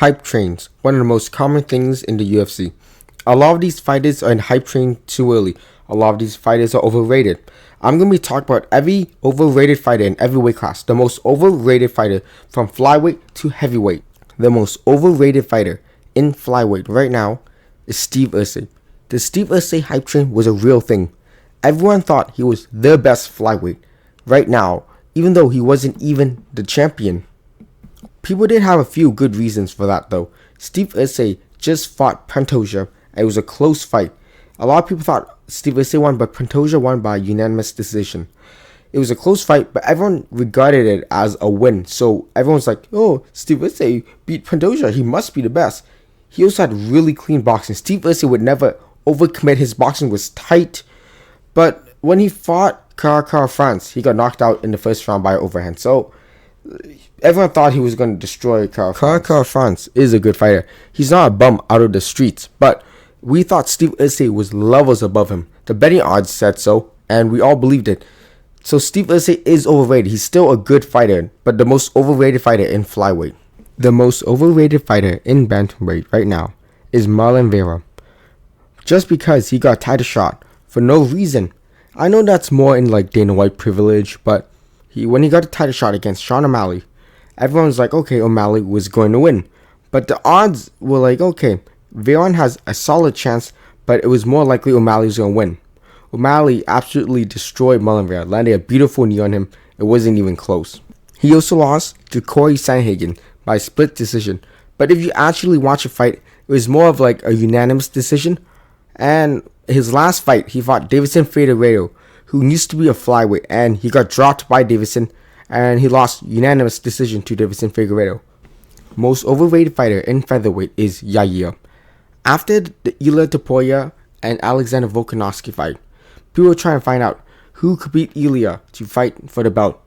Hype trains, one of the most common things in the UFC. A lot of these fighters are in hype train too early. A lot of these fighters are overrated. I'm going to be talking about every overrated fighter in every weight class. The most overrated fighter from flyweight to heavyweight. The most overrated fighter in flyweight right now is Steve Erceg. The Steve Erceg hype train was a real thing. Everyone thought he was the best flyweight right now, even though he wasn't even the champion. People did have a few good reasons for that though. Steve Erceg just fought Pantoja, and it was a close fight. A lot of people thought Steve Erceg won, but Pantoja won by unanimous decision. It was a close fight, but everyone regarded it as a win. So everyone's like, oh, Steve Erceg beat Pantoja, he must be the best. He also had really clean boxing. Steve Erceg would never overcommit, his boxing was tight. But when he fought Carl France, he got knocked out in the first round by overhand. So everyone thought he was going to destroy Carl France is a good fighter. He's not a bum out of the streets, but we thought Steve Erceg was levels above him. The betting odds said so, and we all believed it. So Steve Erceg is overrated. He's still a good fighter, but the most overrated fighter in flyweight. The most overrated fighter in bantamweight right now is Marlon Vera. Just because he got a title shot for no reason. I know that's more in like Dana White privilege, but when he got a title shot against Sean O'Malley, everyone was like, okay, O'Malley was going to win. But the odds were like, okay, Veron has a solid chance, but it was more likely O'Malley was going to win. O'Malley absolutely destroyed Marlon Vera, landed a beautiful knee on him. It wasn't even close. He also lost to Corey Sandhagen by split decision. But if you actually watch a fight, it was more of like a unanimous decision. And his last fight, he fought Deiveson Figueiredo, who used to be a flyweight, and he got dropped by Deiveson, and he lost unanimous decision to Deiveson Figueiredo. Most overrated fighter in featherweight is Yair. After the Ilia Topuria and Alexander Volkanovski fight, people were trying to find out who could beat Ilia to fight for the belt.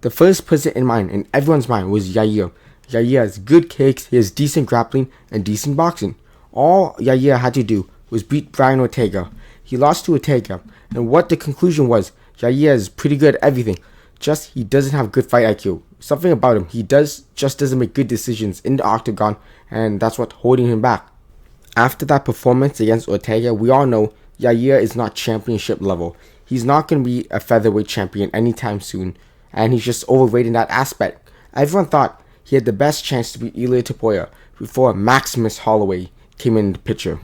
The first person in mind, in everyone's mind, was Yair. Yair has good kicks, he has decent grappling, and decent boxing. All Yair had to do was beat Brian Ortega. He lost to Ortega, and what the conclusion was, Yair is pretty good at everything, just he doesn't have good fight IQ. Something about him, he just doesn't make good decisions in the octagon, and that's what's holding him back. After that performance against Ortega, we all know Yair is not championship level. He's not going to be a featherweight champion anytime soon, and he's just overrated in that aspect. Everyone thought he had the best chance to beat Ilia Topuria before Maximus Holloway came in the picture.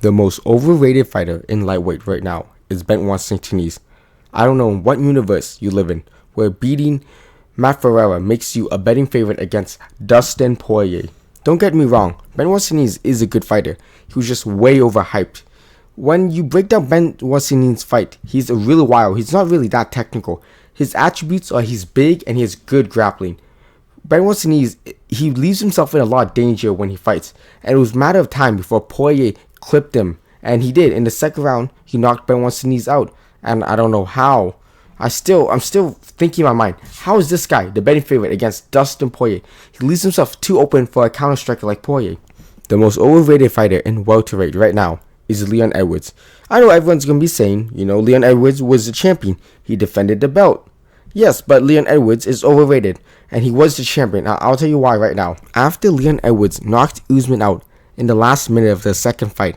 The most overrated fighter in lightweight right now is Benoit Saint-Denis. I don't know what universe you live in where beating Matt Ferreira makes you a betting favorite against Dustin Poirier. Don't get me wrong, Benoit Saint-Denis is a good fighter. He was just way overhyped. When you break down Benoit Saint-Denis' fight, he's a really wild. He's not really that technical. His attributes are he's big and he has good grappling. Benoit Saint-Denis, he leaves himself in a lot of danger when he fights, and it was a matter of time before Poirier clipped him, and he did. In the second round, he knocked Benoit Saint-Denis out, and I don't know how. I'm still thinking in my mind, how is this guy the betting favorite against Dustin Poirier? He leaves himself too open for a counter striker like Poirier. The most overrated fighter in welterweight right now is Leon Edwards. I know everyone's gonna be saying, Leon Edwards was the champion. He defended the belt. Yes, but Leon Edwards is overrated, and he was the champion. I'll tell you why right now. After Leon Edwards knocked Usman out in the last minute of the second fight,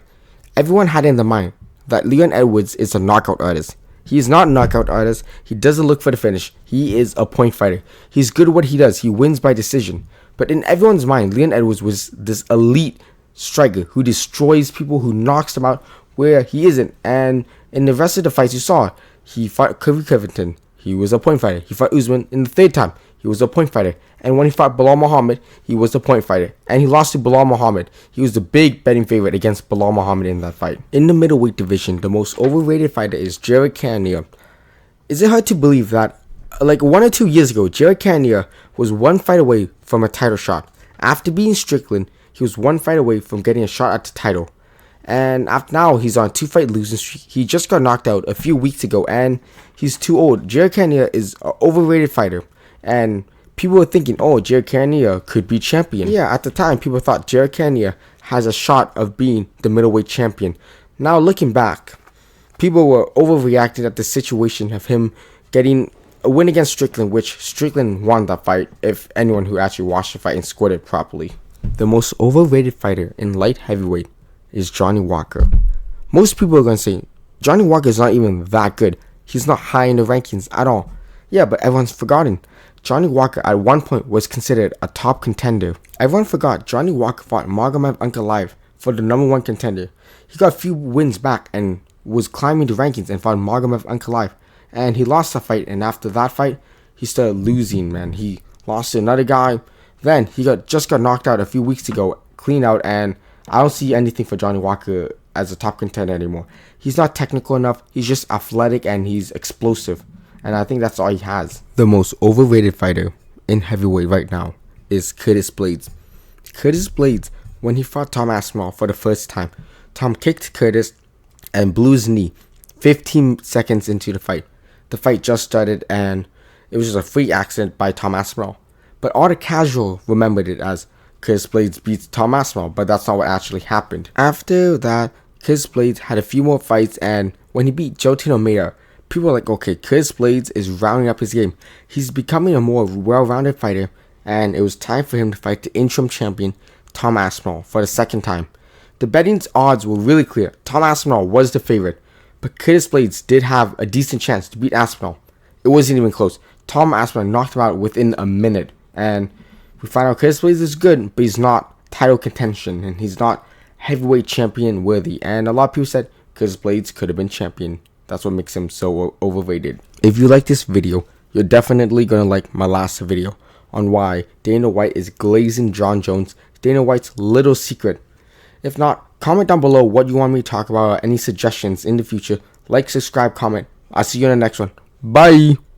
everyone had in their mind that Leon Edwards is a knockout artist. He is not a knockout artist. He doesn't look for the finish. He is a point fighter. He's good at what he does. He wins by decision. But in everyone's mind, Leon Edwards was this elite striker who destroys people, who knocks them out where he isn't. And in the rest of the fights you saw, he fought Kobe Covington. He was a point fighter. He fought Usman in the third time. He was a point fighter. And when he fought Bilal Muhammad, he was a point fighter. And he lost to Bilal Muhammad. He was the big betting favorite against Bilal Muhammad in that fight. In the middleweight division, the most overrated fighter is Jared Cannonier. Is it hard to believe that, like 1 or 2 years ago, Jared Cannonier was one fight away from a title shot? After beating Strickland, he was one fight away from getting a shot at the title. And after now, he's on a 2-fight losing streak. He just got knocked out a few weeks ago, and he's too old. Jared Cannonier is an overrated fighter, and people were thinking, oh, Jared Cannonier could be champion. Yeah, at the time, people thought Jared Cannonier has a shot of being the middleweight champion. Now, looking back, people were overreacting at the situation of him getting a win against Strickland, which Strickland won that fight, if anyone who actually watched the fight and scored it properly. The most overrated fighter in light heavyweight is Johnny Walker. Most people are going to say, Johnny Walker is not even that good. He's not high in the rankings at all. Yeah, but everyone's forgotten. Johnny Walker at one point was considered a top contender. Everyone forgot Johnny Walker fought Magomed Ankalaev for the #1 contender. He got a few wins back and was climbing the rankings and fought Magomed Ankalaev. And he lost the fight, and after that fight, he started losing, man. He lost to another guy. Then he just got knocked out a few weeks ago, clean out, and I don't see anything for Johnny Walker as a top contender anymore. He's not technical enough. He's just athletic and he's explosive. And I think that's all he has. The most overrated fighter in heavyweight right now is Curtis Blaydes. Curtis Blaydes, when he fought Tom Aspinall for the first time, Tom kicked Curtis and blew his knee 15 seconds into the fight. The fight just started and it was just a freak accident by Tom Aspinall. But all the casual remembered it as Curtis Blaydes beats Tom Aspinall, but that's not what actually happened. After that, Curtis Blaydes had a few more fights, and when he beat Jotun Almeida, people were like, okay, Curtis Blaydes is rounding up his game. He's becoming a more well-rounded fighter, and it was time for him to fight the interim champion, Tom Aspinall, for the second time. The betting's odds were really clear. Tom Aspinall was the favorite, but Curtis Blaydes did have a decent chance to beat Aspinall. It wasn't even close. Tom Aspinall knocked him out within a minute, and we find out Curtis Blaydes is good, but he's not title contention, and he's not heavyweight champion worthy. And a lot of people said Curtis Blaydes could have been champion. That's what makes him so overrated. If you like this video, you're definitely going to like my last video on why Dana White is glazing John Jones, Dana White's little secret. If not, comment down below what you want me to talk about or any suggestions in the future. Like, subscribe, comment. I'll see you in the next one. Bye!